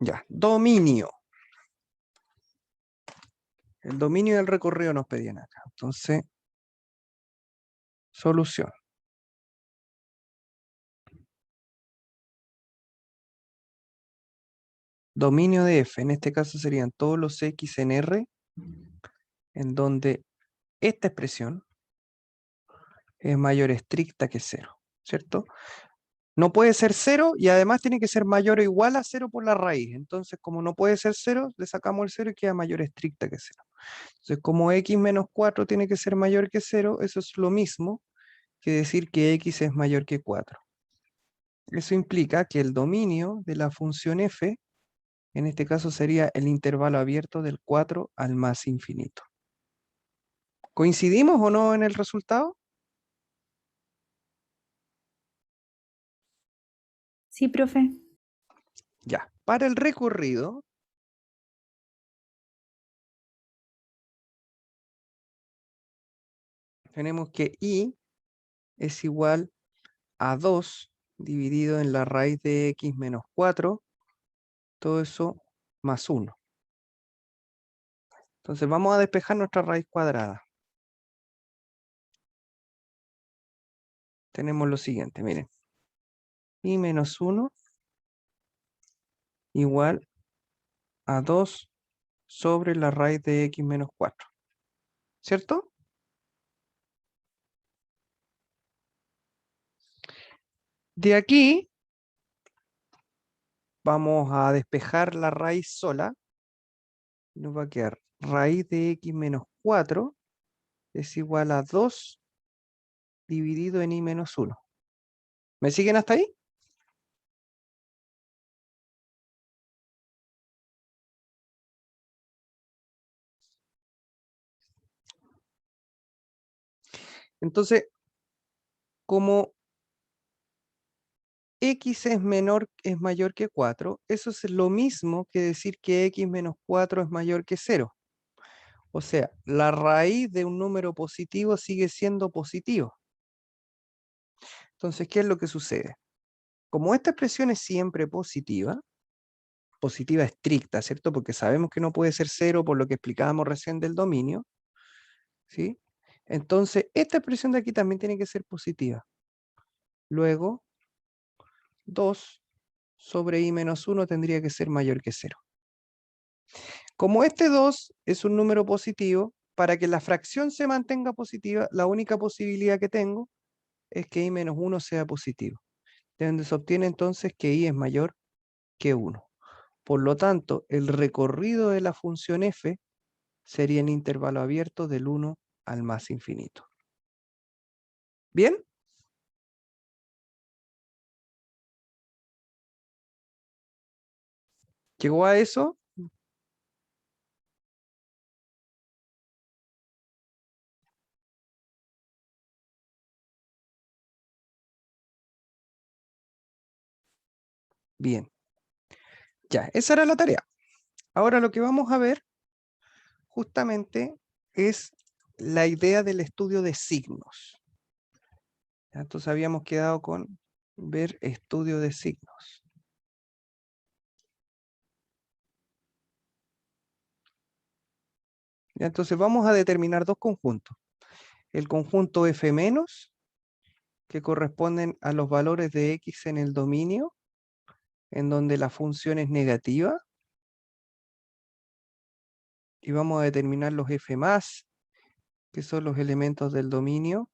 Ya, dominio. El dominio del recorrido nos pedían acá. Entonces, solución. Dominio de f, en este caso serían todos los x en R, en donde esta expresión es mayor estricta que 0, ¿cierto? No puede ser 0 y además tiene que ser mayor o igual a 0 por la raíz. Entonces, como no puede ser 0, le sacamos el 0 y queda mayor estricta que 0. Entonces, como x menos 4 tiene que ser mayor que 0, eso es lo mismo que decir que x es mayor que 4. Eso implica que el dominio de la función f, en este caso sería el intervalo abierto del 4 al más infinito. ¿Coincidimos o no en el resultado? Sí, profe. Ya. Para el recorrido, tenemos que y es igual a 2 dividido en la raíz de x menos 4, todo eso más 1. Entonces vamos a despejar nuestra raíz cuadrada. Tenemos lo siguiente, miren. Y menos 1 igual a 2 sobre la raíz de x menos 4. ¿Cierto? De aquí vamos a despejar la raíz sola. Nos va a quedar raíz de x menos 4 es igual a 2 dividido en y menos 1. ¿Me siguen hasta ahí? Entonces, como x es mayor que 4, eso es lo mismo que decir que x menos 4 es mayor que 0. O sea, la raíz de un número positivo sigue siendo positivo. Entonces, ¿qué es lo que sucede? Como esta expresión es siempre positiva, positiva estricta, ¿cierto? Porque sabemos que no puede ser 0 por lo que explicábamos recién del dominio, ¿sí? Entonces, esta expresión de aquí también tiene que ser positiva. Luego, 2 sobre i menos 1 tendría que ser mayor que 0. Como este 2 es un número positivo, para que la fracción se mantenga positiva, la única posibilidad que tengo es que i menos 1 sea positivo, de donde se obtiene entonces que i es mayor que 1. Por lo tanto, el recorrido de la función f sería en intervalo abierto del 1 al más infinito. ¿Bien? ¿Llegó a eso? Bien. Ya, esa era la tarea. Ahora lo que vamos a ver justamente es la idea del estudio de signos. Ya, entonces habíamos quedado con ver estudio de signos. Ya, entonces vamos a determinar dos conjuntos. El conjunto f menos, que corresponden a los valores de x en el dominio, en donde la función es negativa. Y vamos a determinar los f más, que son los elementos del dominio,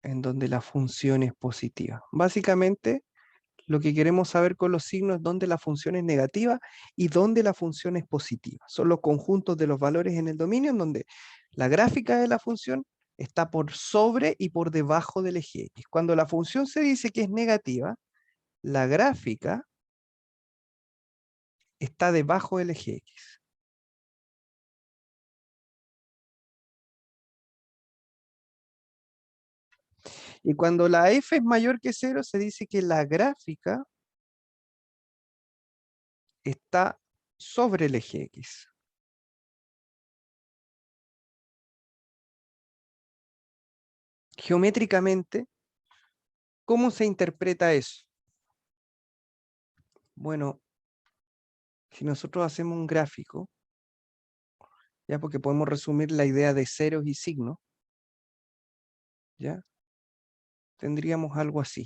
en donde la función es positiva. Básicamente, lo que queremos saber con los signos es dónde la función es negativa y dónde la función es positiva. Son los conjuntos de los valores en el dominio en donde la gráfica de la función está por sobre y por debajo del eje X. Cuando la función se dice que es negativa, la gráfica está debajo del eje X. Y cuando la f es mayor que 0, se dice que la gráfica está sobre el eje X. Geométricamente, ¿cómo se interpreta eso? Bueno, si nosotros hacemos un gráfico, ya porque podemos resumir la idea de ceros y signos, ya tendríamos algo así.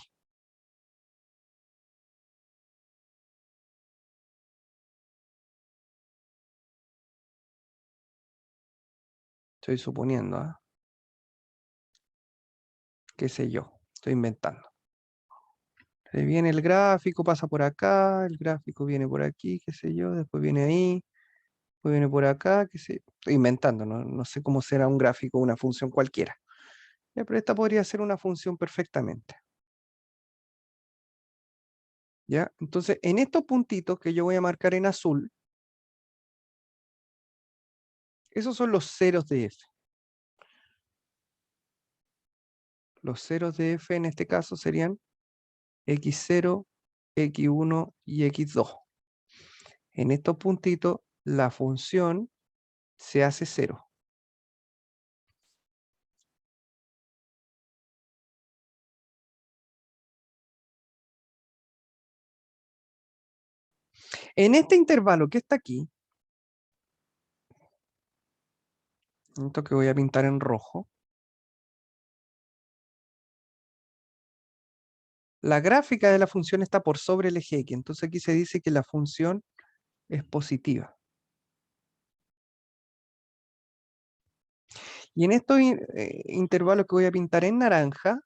Estoy suponiendo, ¿ah? Qué sé yo, estoy inventando. Viene el gráfico, pasa por acá, el gráfico viene por aquí, qué sé yo, después viene ahí, después viene por acá, qué sé yo. Estoy inventando, no sé cómo será un gráfico, una función cualquiera. Ya, pero esta podría ser una función perfectamente. ¿Ya? Entonces, en estos puntitos que yo voy a marcar en azul, esos son los ceros de f. Los ceros de f en este caso serían x0, x1 y x2. En estos puntitos, la función se hace cero. En este intervalo que está aquí, esto que voy a pintar en rojo, la gráfica de la función está por sobre el eje X, entonces aquí se dice que la función es positiva. Y en estos intervalos que voy a pintar en naranja,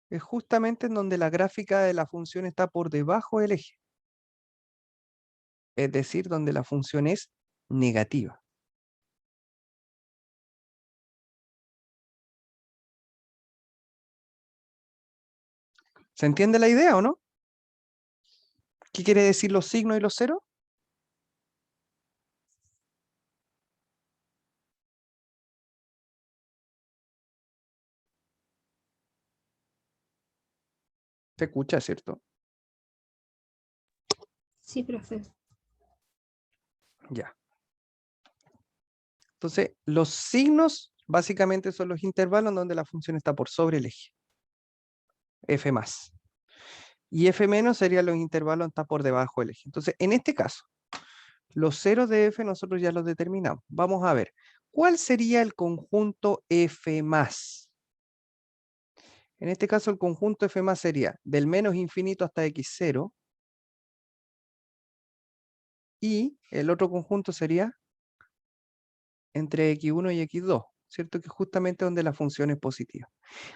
es justamente en donde la gráfica de la función está por debajo del eje. Es decir, donde la función es negativa. ¿Se entiende la idea o no? ¿Qué quiere decir los signos y los ceros? Se escucha, ¿cierto? Sí, profe. Ya. Entonces, los signos básicamente son los intervalos en donde la función está por sobre el eje. F más. Y F menos serían los intervalos donde está por debajo del eje. Entonces, en este caso, los ceros de F nosotros ya los determinamos. Vamos a ver, ¿cuál sería el conjunto F más? En este caso, el conjunto F más sería del menos infinito hasta x0. Y el otro conjunto sería entre x1 y x2, ¿cierto? Que es justamente donde la función es positiva.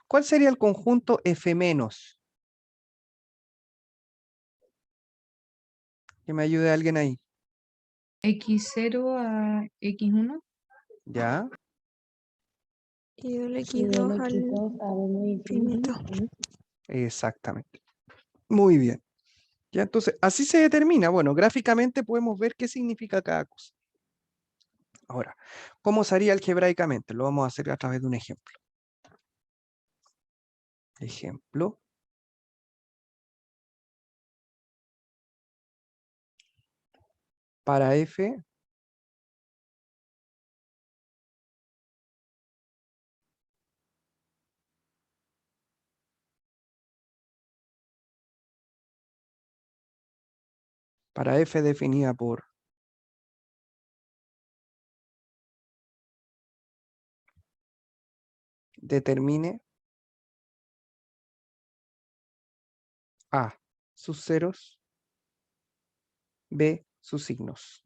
¿Cuál sería el conjunto F menos? Que me ayude alguien ahí. X0 a X1. ¿Ya? Y del Y del X2 al X2 al infinito. Exactamente. Muy bien. Ya, entonces, así se determina. Bueno, gráficamente podemos ver qué significa cada cosa. Ahora, ¿cómo se haría algebraicamente? Lo vamos a hacer a través de un ejemplo. Ejemplo. Para f definida por determine A sus ceros, B sus signos.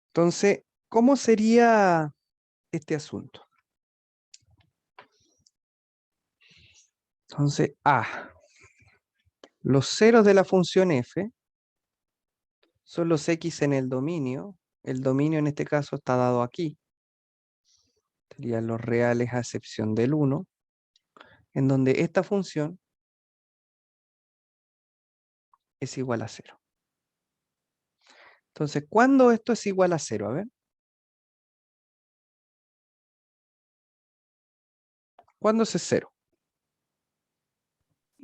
Entonces, ¿cómo sería este asunto? Entonces, A. Los ceros de la función f son los x en el dominio. El dominio en este caso está dado aquí. Serían los reales a excepción del 1, en donde esta función es igual a 0. Entonces, ¿cuándo esto es igual a 0? A ver. ¿Cuándo es 0?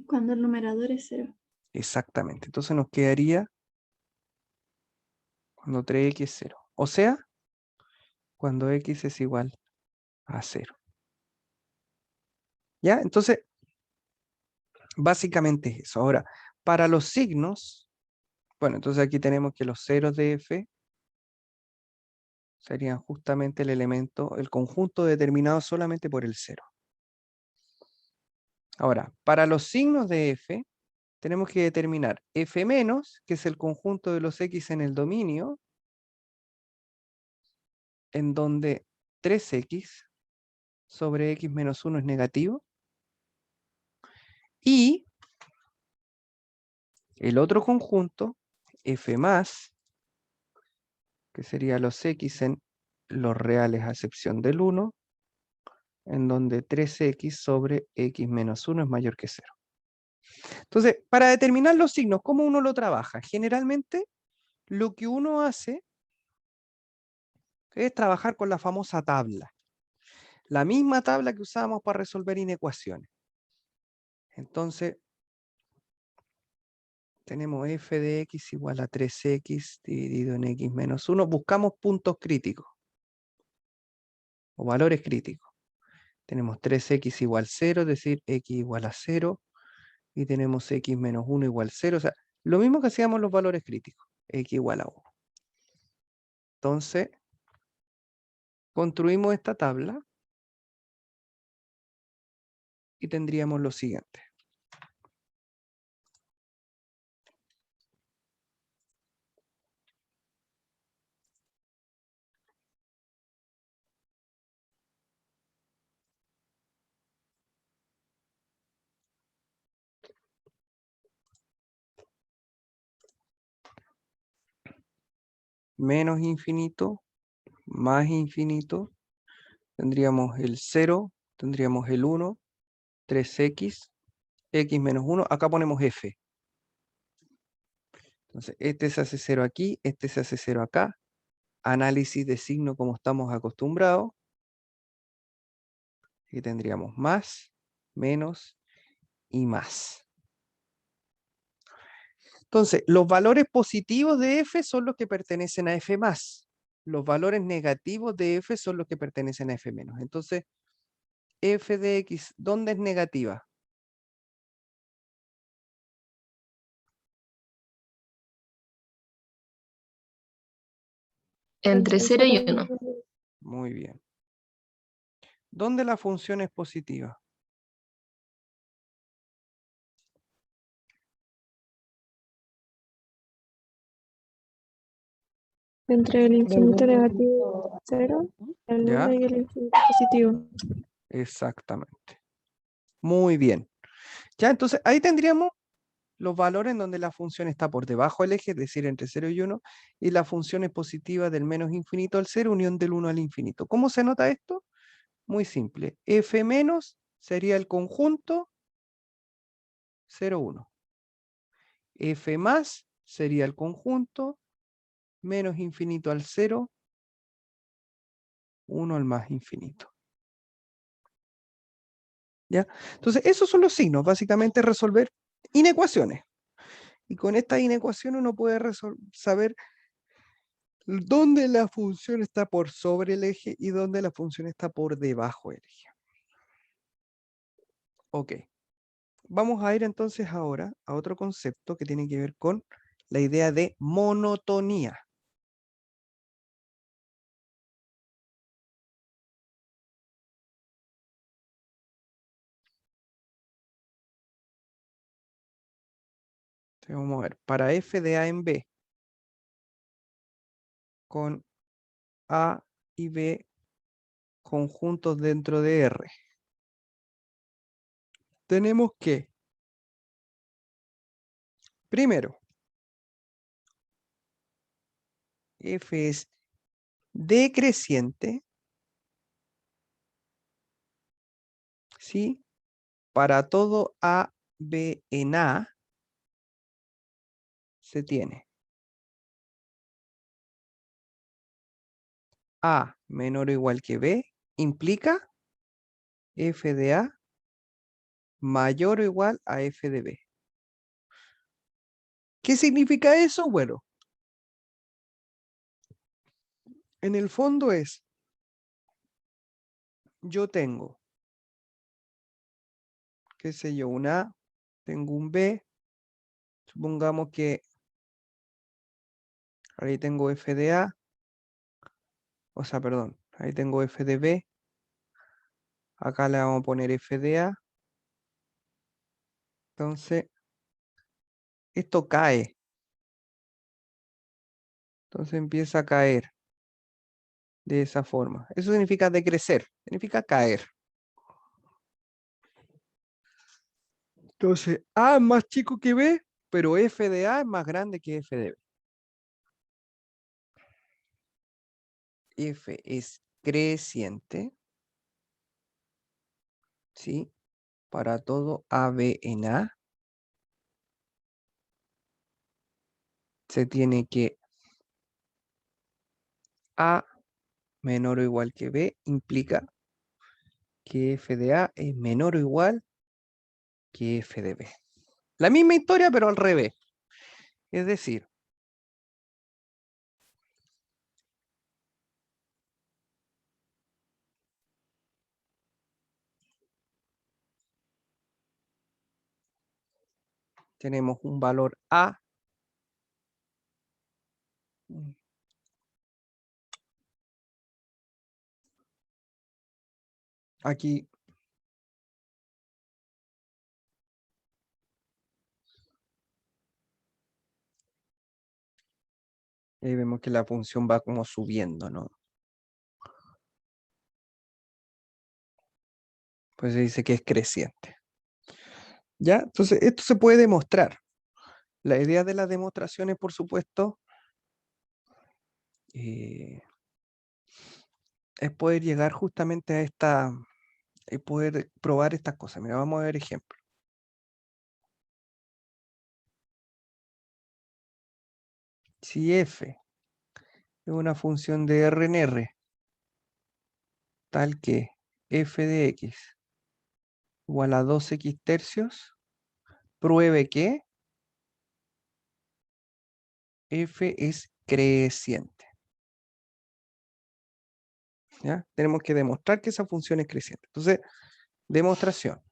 Cuando el numerador es 0. Exactamente. Entonces nos quedaría cuando 3x es 0. O sea, cuando x es igual a 0. ¿Ya? Entonces, Básicamente es eso. Ahora, para los signos, bueno, entonces aquí tenemos que los ceros de f serían justamente el elemento, el conjunto determinado solamente por el cero. Ahora, para los signos de f, tenemos que determinar f menos, que es el conjunto de los x en el dominio, en donde 3x sobre x menos 1 es negativo, y el otro conjunto, f más, que sería los x en los reales a excepción del 1, en donde 3x sobre x menos 1 es mayor que 0. Entonces, para determinar los signos, ¿cómo uno lo trabaja? Generalmente, lo que uno hace es trabajar con la famosa tabla. La misma tabla que usábamos para resolver inecuaciones. Entonces, tenemos f de x igual a 3x dividido en x menos 1. Buscamos puntos críticos o valores críticos. Tenemos 3x igual 0, es decir, x igual a 0. Y tenemos x menos 1 igual 0. O sea, lo mismo que hacíamos los valores críticos. X igual a 1. Entonces, construimos esta tabla y tendríamos lo siguiente. Menos infinito, más infinito, tendríamos el 0, tendríamos el 1, 3x, x menos 1, acá ponemos f. Entonces, este se hace 0 aquí, este se hace 0 acá. Análisis de signo como estamos acostumbrados. Y tendríamos más, menos y más. Entonces, los valores positivos de f son los que pertenecen a f más. Los valores negativos de f son los que pertenecen a f menos. Entonces, f de x, ¿dónde es negativa? Entre 0 y 1. Muy bien. ¿Dónde la función es positiva? Entre el infinito negativo 0, el ¿Ya? 1 y el infinito positivo. Exactamente. Muy bien. Ya, entonces ahí tendríamos los valores en donde la función está por debajo del eje, es decir, entre 0 y 1, y la función es positiva del menos infinito al 0, unión del 1 al infinito. ¿Cómo se nota esto? Muy simple. F menos sería el conjunto 0, 1. F más sería el conjunto menos infinito al 0, 1 al más infinito. ¿Ya? Entonces, esos son los signos, básicamente resolver inecuaciones. Y con esta inecuación uno puede saber dónde la función está por sobre el eje y dónde la función está por debajo del eje. Ok. Vamos a ir entonces ahora a otro concepto que tiene que ver con la idea de monotonía. Entonces vamos a ver, para f de a en b, con a y b conjuntos dentro de R, tenemos que, primero, f es decreciente, ¿sí? Para todo a, b en a, se tiene a menor o igual que b, implica f de a mayor o igual a f de b. ¿Qué significa eso? Bueno, en el fondo es, yo tengo, qué sé yo, una tengo un B, supongamos que ahí tengo f de A, o sea, perdón, ahí tengo f de B, acá le vamos a poner f de A, entonces esto cae, entonces empieza a caer de esa forma. Eso significa decrecer, significa caer. Entonces A es más chico que B, pero f de A es más grande que f de B. F es creciente, ¿sí? Para todo AB en A, se tiene que A menor o igual que B implica que f de A es menor o igual que f de B. La misma historia, pero al revés. Es decir, tenemos un valor A. Aquí vemos que la función va como subiendo, ¿no? Pues se dice que es creciente. ¿Ya? Entonces, esto se puede demostrar. La idea de las demostraciones, por supuesto, es poder llegar justamente a esta, poder probar estas cosas. Mira, vamos a ver ejemplos. Si f es una función de R en R, tal que f de x igual a 2x tercios, pruebe que f es creciente. ¿Ya? Tenemos que demostrar que esa función es creciente. Entonces, demostración.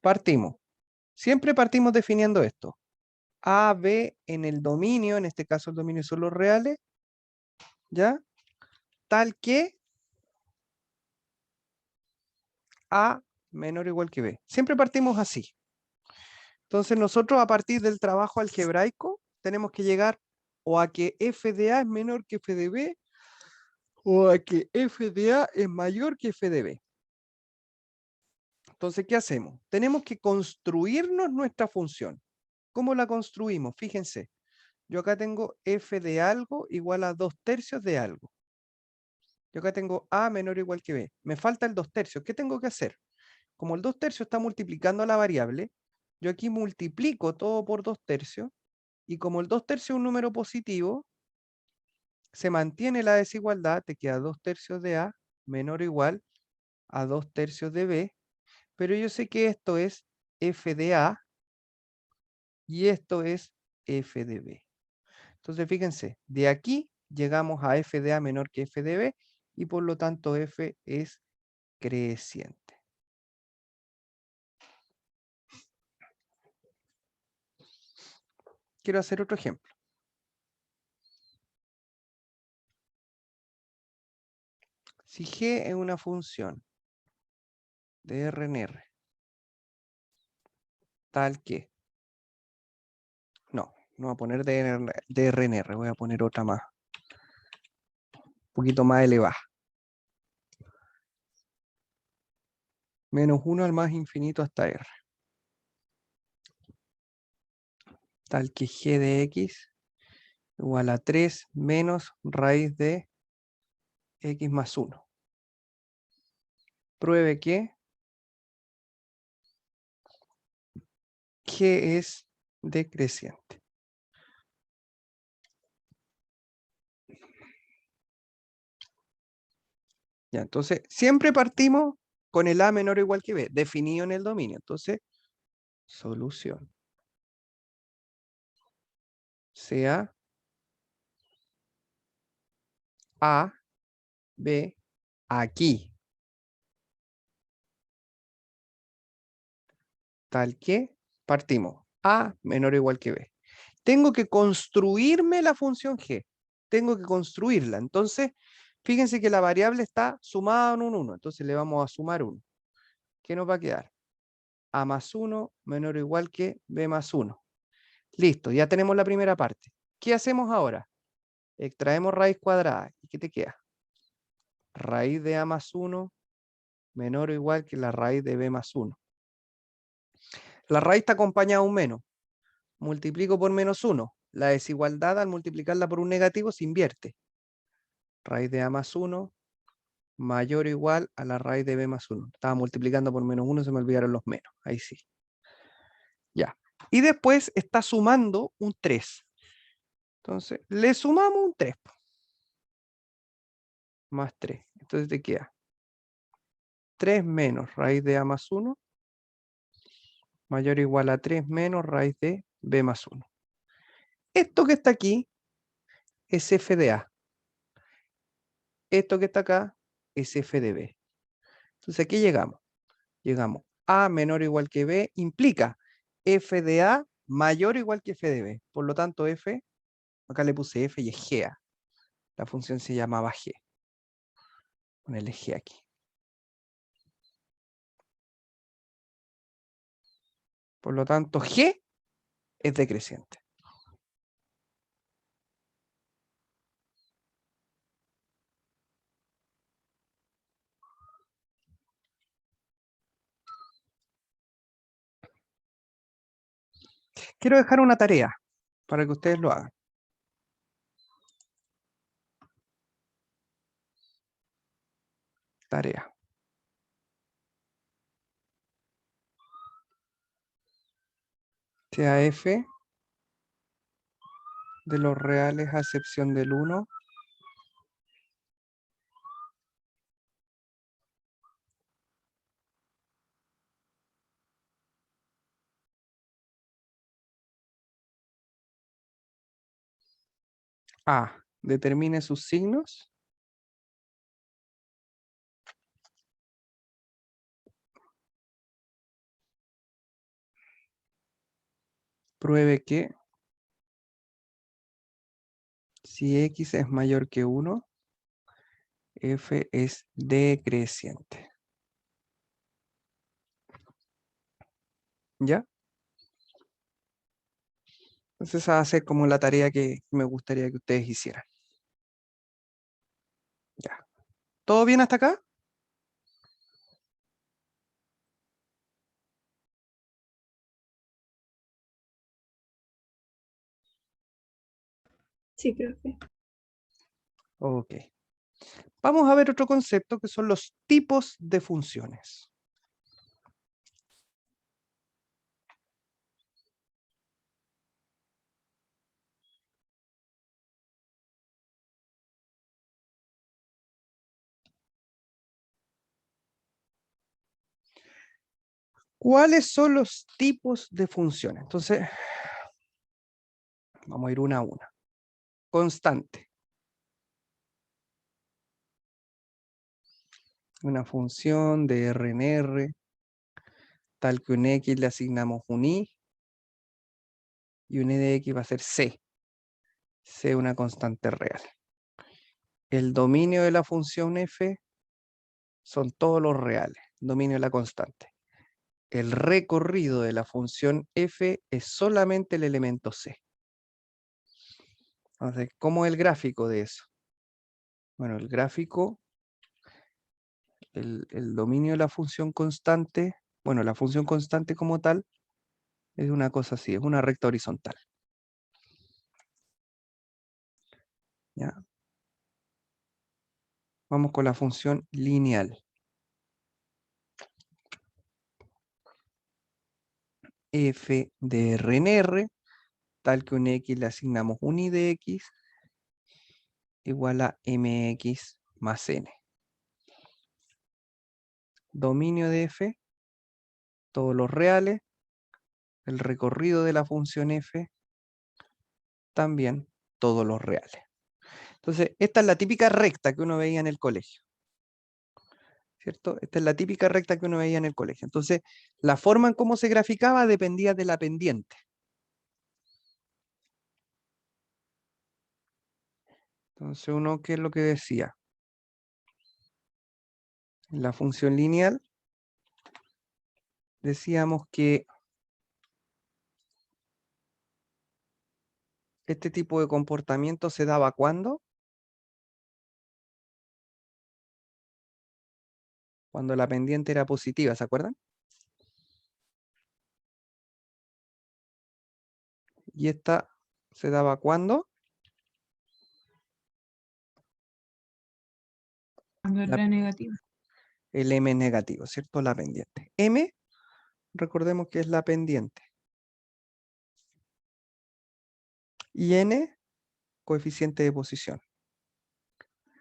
Partimos. Siempre partimos definiendo esto. A, B en el dominio, en este caso el dominio son los reales, ¿ya? Tal que A menor o igual que B. Siempre partimos así. Entonces nosotros a partir del trabajo algebraico tenemos que llegar o a que f de A es menor que f de B o a que f de A es mayor que f de B. Entonces, ¿qué hacemos? Tenemos que construirnos nuestra función. ¿Cómo la construimos? Fíjense, yo acá tengo f de algo igual a 2 tercios de algo. Yo acá tengo A menor o igual que B. Me falta el 2 tercios. ¿Qué tengo que hacer? Como el 2 tercios está multiplicando a la variable, yo aquí multiplico todo por 2 tercios, y como el 2 tercios es un número positivo, se mantiene la desigualdad, te queda 2 tercios de A menor o igual a 2 tercios de B, pero yo sé que esto es f de A y esto es f de B. Entonces, fíjense, de aquí llegamos a f de A menor que f de B, y por lo tanto f es creciente. Quiero hacer otro ejemplo. Si g es una función de R en R, tal que, no voy a poner de R en R, voy a poner otra más, un poquito más elevada. Menos 1 al más infinito hasta R. Tal que g de x igual a 3 menos raíz de x más 1. Pruebe que g es decreciente. Ya, entonces, siempre partimos con el a menor o igual que b, definido en el dominio. Entonces, solución. Sea a, b, aquí. tal que partimos. A menor o igual que B. Tengo que construirme la función G. Tengo que construirla. Entonces, fíjense que la variable está sumada en un 1. Entonces le vamos a sumar 1. ¿Qué nos va a quedar? A más 1 menor o igual que B más 1. Listo, ya tenemos la primera parte. ¿Qué hacemos ahora? Extraemos raíz cuadrada. ¿Y qué te queda? Raíz de A más 1 menor o igual que la raíz de B más 1. La raíz está acompañada de un menos. Multiplico por menos 1. La desigualdad al multiplicarla por un negativo se invierte. Raíz de A más 1 mayor o igual a la raíz de B más 1. Estaba multiplicando por menos 1, se me olvidaron los menos. Ahí sí. Ya. Y después está sumando un 3. Entonces, le sumamos un 3. Más 3. Entonces te queda 3 menos raíz de A más 1 mayor o igual a 3 menos raíz de B más 1. Esto que está aquí es f de A. Esto que está acá es f de B. Entonces aquí llegamos. Llegamos. A menor o igual que B implica f de A mayor o igual que f de B. Por lo tanto, f, acá le puse f y es GA. La función se llamaba G. Ponele G aquí. Por lo tanto, G es decreciente. Quiero dejar una tarea para que ustedes lo hagan. Tarea. Sea f de los reales a excepción del 1 A. Determine sus signos. Pruebe que si x es mayor que 1, f es decreciente. ¿Ya? Entonces esa va a ser como la tarea que me gustaría que ustedes hicieran. Ya. ¿Todo bien hasta acá? Sí, profe. Ok. Vamos a ver otro concepto que son los tipos de funciones. ¿Cuáles son los tipos de funciones? Entonces, vamos a ir una a una. Constante. Una función de R en R, tal que un X le asignamos un Y, y un Y de X va a ser C. C es una constante real. El dominio de la función F son todos los reales, dominio de la constante. El recorrido de la función F es solamente el elemento C. Entonces, ¿cómo es el gráfico de eso? Bueno, el gráfico, el dominio de la función constante, bueno, la función constante como tal, es una cosa así, es una recta horizontal. ¿Ya? Vamos con la función lineal. F de R en R, tal que un X le asignamos un Y de X, igual a mx más n. Dominio de f, todos los reales, el recorrido de la función f, también todos los reales. Entonces, esta es la típica recta que uno veía en el colegio. ¿cierto? Esta es la típica recta que uno veía en el colegio. Entonces, la forma en cómo se graficaba dependía de la pendiente. Entonces, uno, ¿qué es lo que decía? En la función lineal, decíamos que este tipo de comportamiento se daba ¿cuándo? Cuando la pendiente era positiva, ¿se acuerdan? Y esta se daba ¿cuándo? Cuando La- era negativa. el m es negativo, ¿cierto? La pendiente. M, recordemos que es la pendiente. Y n, coeficiente de posición.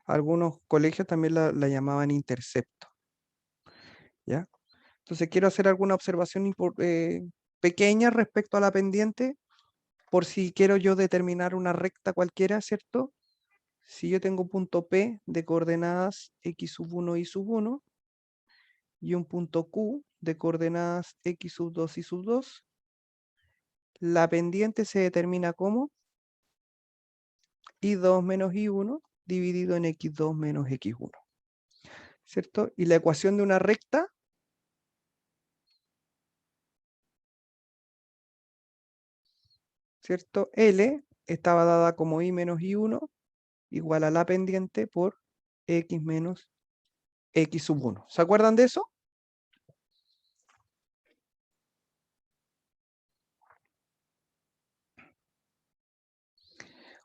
Algunos colegios también la llamaban intercepto. ¿Ya? Entonces quiero hacer alguna observación pequeña respecto a la pendiente, por si quiero yo determinar una recta cualquiera, ¿cierto? Si yo tengo punto P de coordenadas x sub 1 y sub 1 y un punto Q de coordenadas x sub 2 y sub 2, la pendiente se determina como y2 menos y1 dividido en x2 menos x1, ¿cierto? Y la ecuación de una recta, ¿cierto? L estaba dada como y menos y1 igual a la pendiente por x menos x sub 1. ¿Se acuerdan de eso?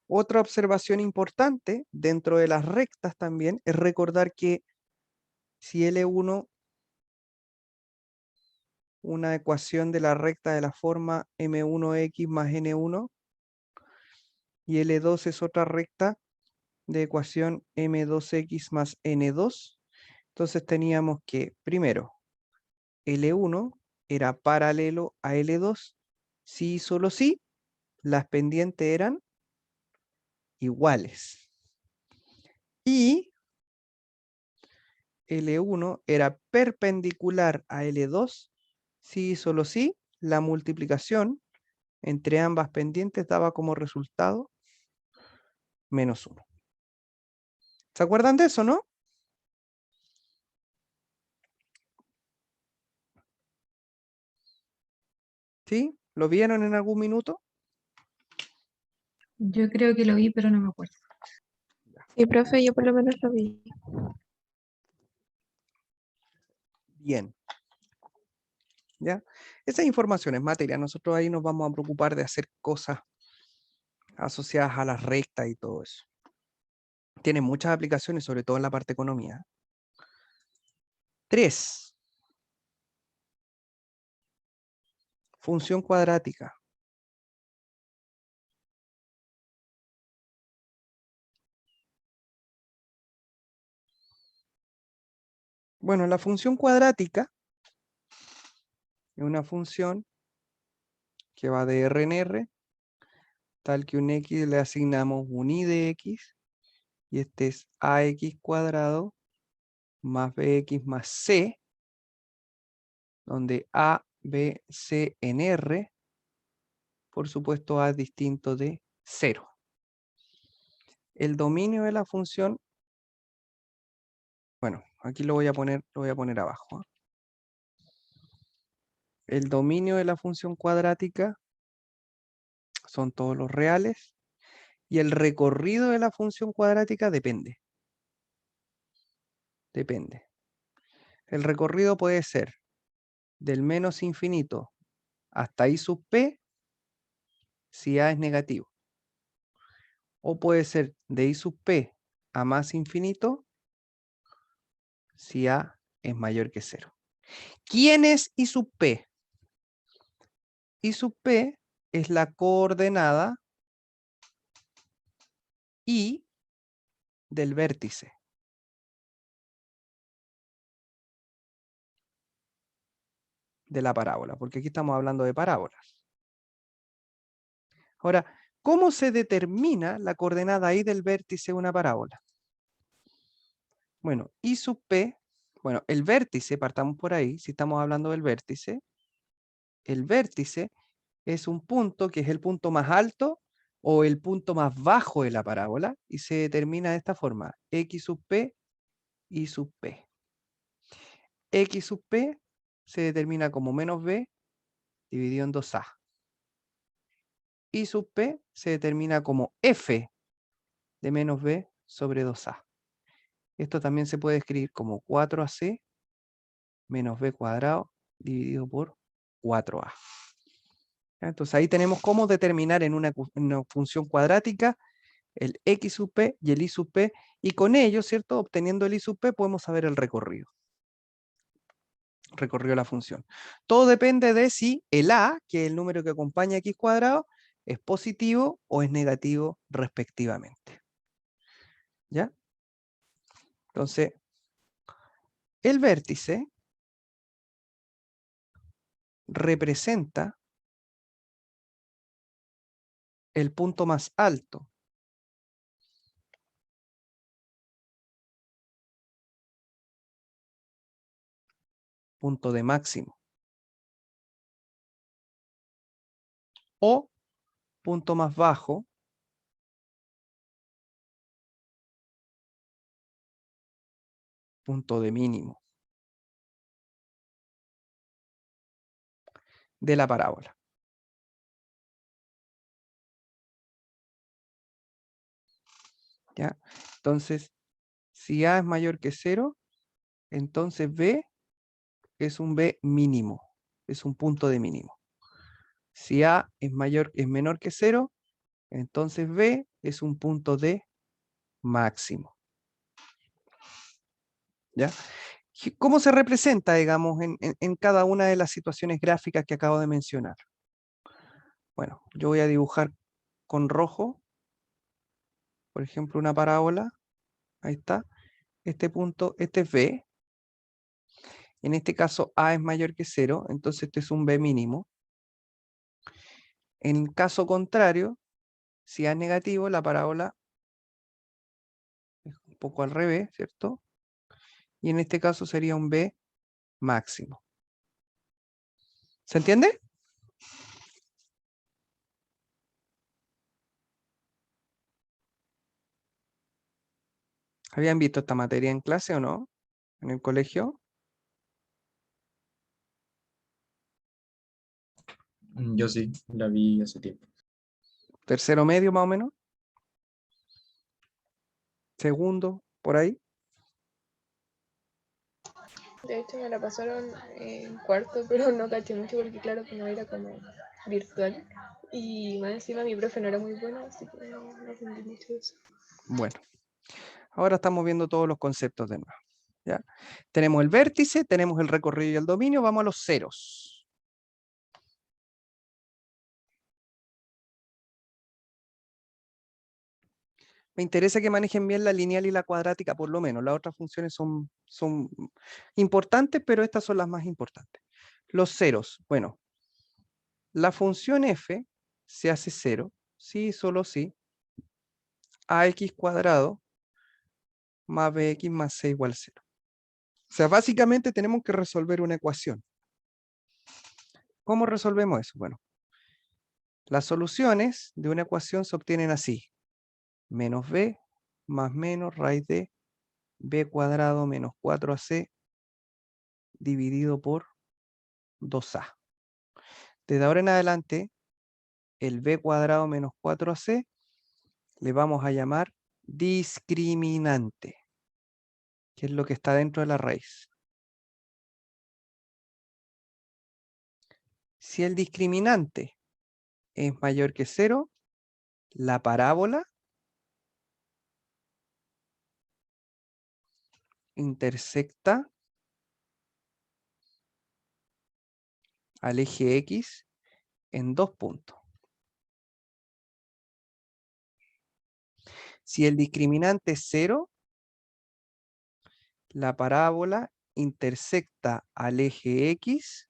Otra observación importante dentro de las rectas también es recordar que si L1, una ecuación de la recta de la forma M1x más N1, y L2 es otra recta de ecuación M2x más N2, entonces teníamos que, primero, L1 era paralelo a L2, si y solo si las pendientes eran iguales. Y L1 era perpendicular a L2, si y solo si la multiplicación entre ambas pendientes daba como resultado -1. ¿Se acuerdan de eso, no? ¿Sí? ¿Lo vieron en algún minuto? Yo creo que lo vi, pero no me acuerdo. Sí, profe, yo por lo menos lo vi. Bien. ¿Ya? Esa información es materia. Nosotros ahí nos vamos a preocupar de hacer cosas asociadas a las rectas y todo eso. Tiene muchas aplicaciones, sobre todo en la parte de economía. 3. Función cuadrática. Bueno, la función cuadrática es una función que va de R en R, tal que un X le asignamos un Y de X, y este es AX cuadrado más BX más C, donde A, B, C en R, por supuesto A es distinto de 0. El dominio de la función, bueno, aquí lo voy a poner abajo. El dominio de la función cuadrática son todos los reales, y el recorrido de la función cuadrática depende. Depende. El recorrido puede ser del menos infinito hasta I sub P, si A es negativo. O puede ser de I sub P a más infinito, si A es mayor que 0. ¿Quién es I sub P? I sub P es la coordenada I del vértice. De la parábola, porque aquí estamos hablando de parábolas. Ahora, ¿cómo se determina la coordenada I del vértice de una parábola? Bueno, I sub P Bueno, el vértice, partamos por ahí, si estamos hablando del vértice, el vértice es un punto que es el punto más alto o el punto más bajo de la parábola y se determina de esta forma, x sub p y sub p. X sub p se determina como menos b dividido en 2a. Y sub p se determina como f de menos b sobre 2a. Esto también se puede escribir como 4ac menos b cuadrado dividido por 4a. Entonces ahí tenemos cómo determinar en una función cuadrática el x sub p y el y sub p, y con ello, ¿cierto? Obteniendo el y sub p podemos saber el recorrido de la función. Todo depende de si el a, que es el número que acompaña a x cuadrado, es positivo o es negativo respectivamente. ¿Ya? Entonces, el vértice representa el punto más alto punto de máximo o punto más bajo punto de mínimo de la parábola. ¿Ya? Entonces, si A es mayor que 0, entonces B es un B mínimo, es un punto de mínimo. Si A es menor que 0, entonces B es un punto de máximo. ¿Ya? ¿Cómo se representa, digamos, en cada una de las situaciones gráficas que acabo de mencionar? Bueno, yo voy a dibujar con rojo, por ejemplo, una parábola. Ahí está. Este punto, este es B. En este caso, A es mayor que 0, entonces este es un B mínimo. En caso contrario, si A es negativo, la parábola es un poco al revés, ¿cierto? Y en este caso sería un B máximo. ¿Se entiende? ¿Habían visto esta materia en clase o no? ¿En el colegio? Yo sí, la vi hace tiempo. ¿Tercero medio más o menos? ¿Segundo? ¿Por ahí? De hecho, me la pasaron en cuarto, pero no caché mucho porque, claro, como era como virtual. Y más encima mi profe no era muy buena, así que no aprendí mucho de eso. Bueno, ahora estamos viendo todos los conceptos de nuevo. ¿Ya? Tenemos el vértice, tenemos el recorrido y el dominio, vamos a los ceros. Me interesa que manejen bien la lineal y la cuadrática, por lo menos. Las otras funciones son importantes, pero estas son las más importantes. Los ceros. Bueno, la función f se hace 0, sí, solo sí, ax cuadrado más bx más c igual 0. O sea, básicamente tenemos que resolver una ecuación. ¿Cómo resolvemos eso? Bueno, las soluciones de una ecuación se obtienen así. Menos b más menos raíz de b cuadrado menos 4ac dividido por 2a. Desde ahora en adelante, el b cuadrado menos 4ac le vamos a llamar discriminante, que es lo que está dentro de la raíz. Si el discriminante es mayor que 0, la parábola intersecta al eje X en 2 puntos. Si el discriminante es 0, la parábola intersecta al eje X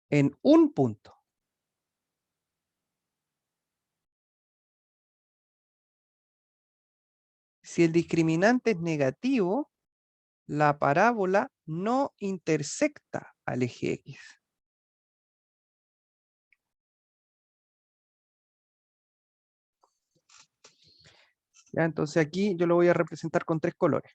en un punto. Si el discriminante es negativo, la parábola no intersecta al eje X. ¿Ya? Entonces aquí yo lo voy a representar con 3 colores.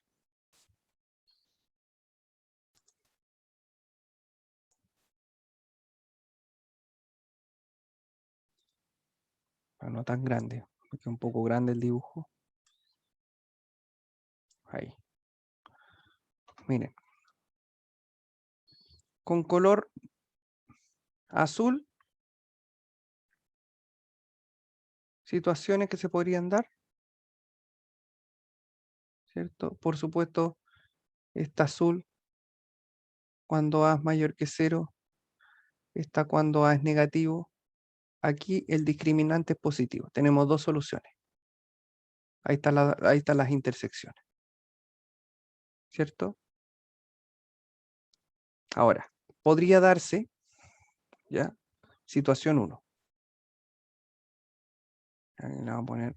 Pero no tan grande, porque es un poco grande el dibujo. Ahí. Miren. Con color azul, situaciones que se podrían dar, ¿cierto? Por supuesto, está azul cuando A es mayor que 0, está cuando A es negativo. Aquí el discriminante es positivo. Tenemos 2 soluciones. Ahí están las intersecciones, ¿cierto? Ahora, podría darse, ¿ya? Situación 1. Ahí le vamos a poner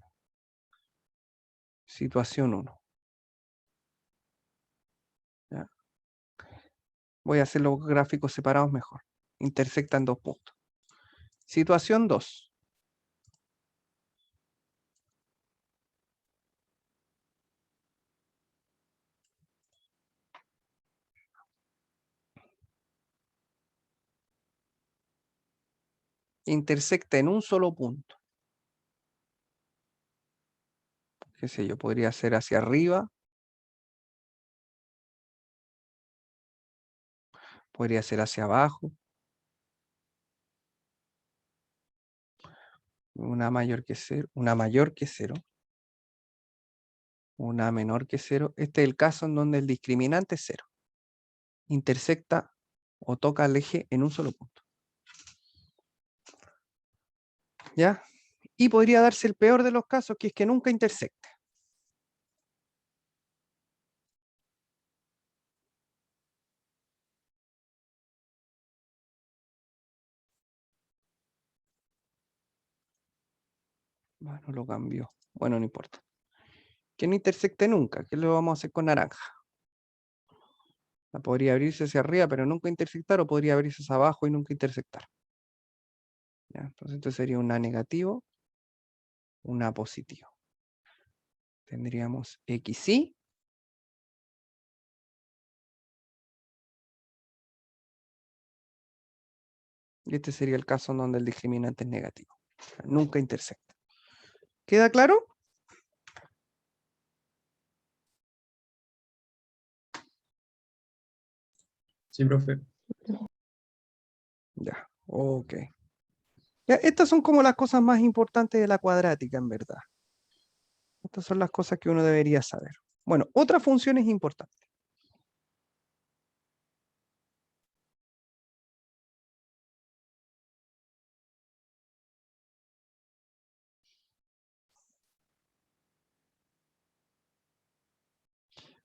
situación 1. ¿Ya? Voy a hacer los gráficos separados mejor. Intersectan 2 puntos. Situación 2. Intersecta en un solo punto. Qué sé yo, podría ser hacia arriba, podría ser hacia abajo, una mayor que 0, una mayor que 0, una menor que 0. Este es el caso en donde el discriminante es 0. Intersecta o toca el eje en un solo punto. ¿Ya? Y podría darse el peor de los casos, que es que nunca intersecte. Bueno, lo cambió. Bueno, no importa. Que no intersecte nunca. ¿Qué lo vamos a hacer con naranja? Podría abrirse hacia arriba, pero nunca intersectar, o podría abrirse hacia abajo y nunca intersectar. ¿Ya? Entonces esto sería una negativo, una positivo. Tendríamos XY. Y este sería el caso en donde el discriminante es negativo. O sea, nunca intersecta. ¿Queda claro? Sí, profe. Ya, ok. Ya, estas son como las cosas más importantes de la cuadrática, en verdad. Estas son las cosas que uno debería saber. Bueno, otra función es importante.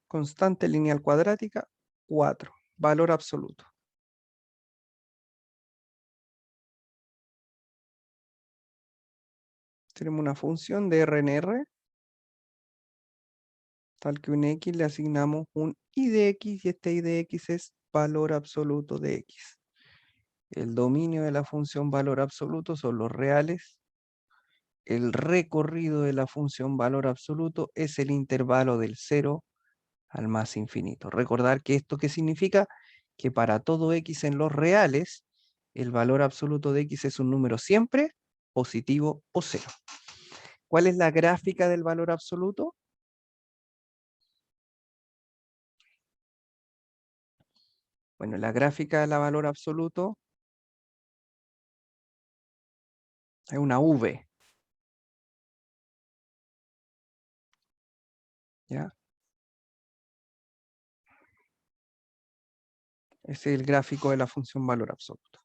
Constante lineal cuadrática, 4. Valor absoluto. Tenemos una función de R en R, tal que un X le asignamos un I de X, y este I de X es valor absoluto de X. El dominio de la función valor absoluto son los reales. El recorrido de la función valor absoluto es el intervalo del 0 al más infinito. Recordar que esto ¿qué significa? Que para todo X en los reales, el valor absoluto de X es un número siempre positivo o 0. ¿Cuál es la gráfica del valor absoluto? Bueno, la gráfica del valor absoluto es una V. ¿Ya? Ese es el gráfico de la función valor absoluto.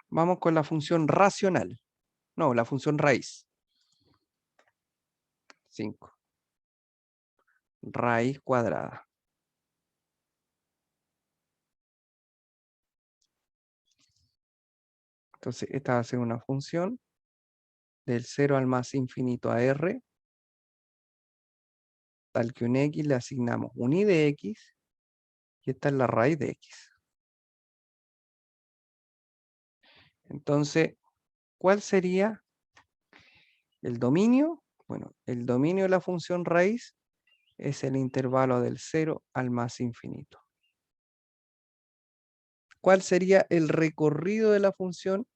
Vamos con la función racional. No, la función raíz. 5. Raíz cuadrada. Entonces, esta va a ser una función del 0 al más infinito a R, tal que un x le asignamos un y de x, y esta es la raíz de x. Entonces, ¿cuál sería el dominio? Bueno, el dominio de la función raíz es el intervalo del 0 al más infinito. ¿Cuál sería el recorrido de la función?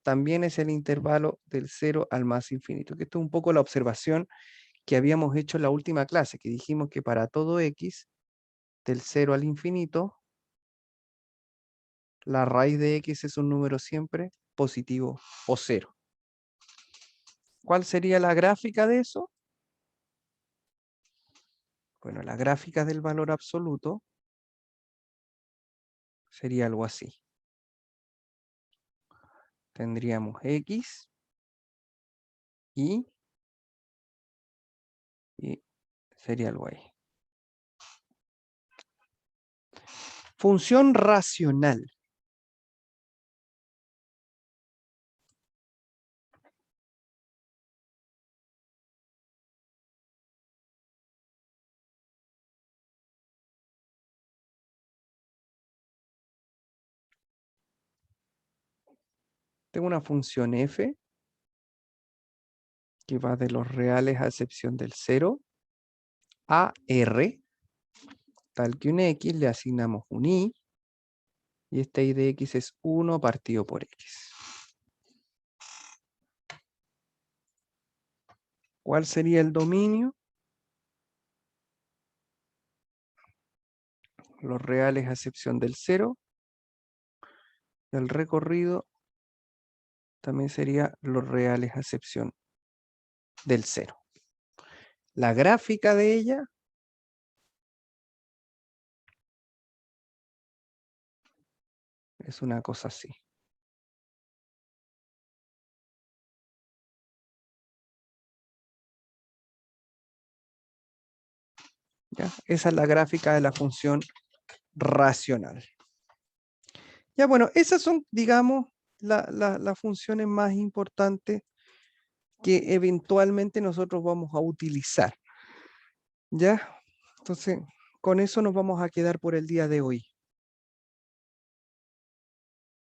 También es el intervalo del 0 al más infinito. Que esto es un poco la observación que habíamos hecho en la última clase, que dijimos que para todo x, del 0 al infinito, la raíz de x es un número siempre positivo o 0. ¿Cuál sería la gráfica de eso? Bueno, la gráfica del valor absoluto sería algo así. Tendríamos x y sería algo ahí. Función racional. Tengo una función f que va de los reales a excepción del 0 a r, tal que un x le asignamos un y este y de x es 1 partido por x. ¿Cuál sería el dominio? Los reales a excepción del 0. El recorrido también sería los reales a excepción del 0. La gráfica de ella es una cosa así. ¿Ya? Esa es la gráfica de la función racional. Ya bueno, esas son, digamos, las funciones más importantes que eventualmente nosotros vamos a utilizar. ¿Ya? Entonces, con eso nos vamos a quedar por el día de hoy.